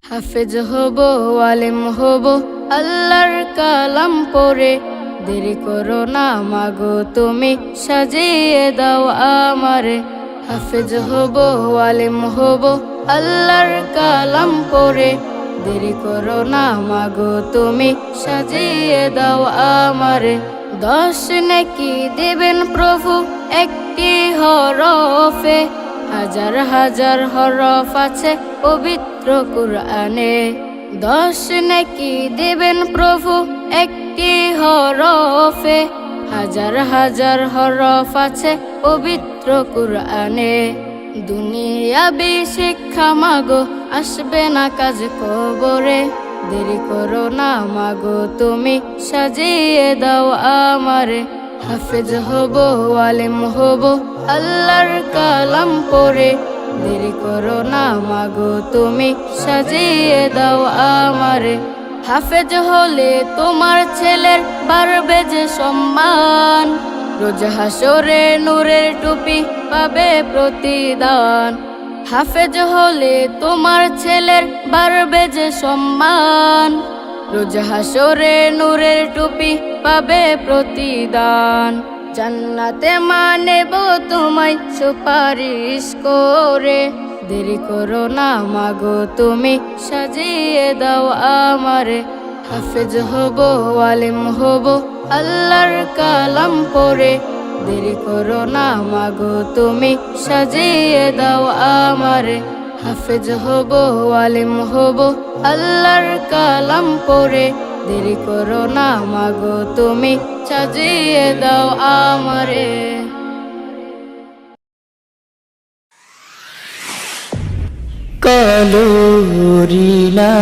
হাফেজ হব, আলেম হব, আল্লাহর কালাম পড়ে। দেরি করো না মাগো তুমি, সাজিয়ে দাও আমারে। হাফেজ হব, আলেম হব, আল্লাহর কালাম পড়ে। দেরি করো না মাগো তুমি, সাজিয়ে দাও আমারে। 10 নেকি দেবেন প্রভু একটি হরফে, হাজার হাজার হরফ আছে পবিত্র কুরআনে। 10 নেকি দেবেন প্রভু একটি হরফে, হাজার হাজার হরফ আছে পবিত্র কুরআনে। দুনিয়াবি শিক্ষা মাগো আসবে না কাজ কবরে। দেরি করো না মাগো তুমি, সাজিয়ে দাও আমারে। হাফেজ হব, আলেম হব, আল্লাহর কালাম পড়ে। দেরি করো না মাগো তুমি, সাজিয়ে দাও আমারে। হাফেজ হলে তোমার ছেলের বাড়বে যে সম্মান, রোজ হাসরে নূরের টুপি পাবে প্রতিদান। হাফেজ হলে তোমার ছেলের বাড়বে যে সম্মান, রোজ হাসরে নূরের টুপি পাবে প্রতিদান। জান্নাতে মানেব তোমায় সুপারিশ করে। দেরি করো না মাগো তুমি, সাজিয়ে দাও আমারে। হাফেজ হব, আলেম হব, আল্লাহর কালাম পড়ে। দেরি করো না মাগো তুমি, সাজিয়ে দাও আমারে। হাফেজ হব, আলেম হব, আল্লাহর কালাম পড়ে। দেরি করো না মাগো তুমি, সাজিয়ে দাও আমারে। কালো রিলা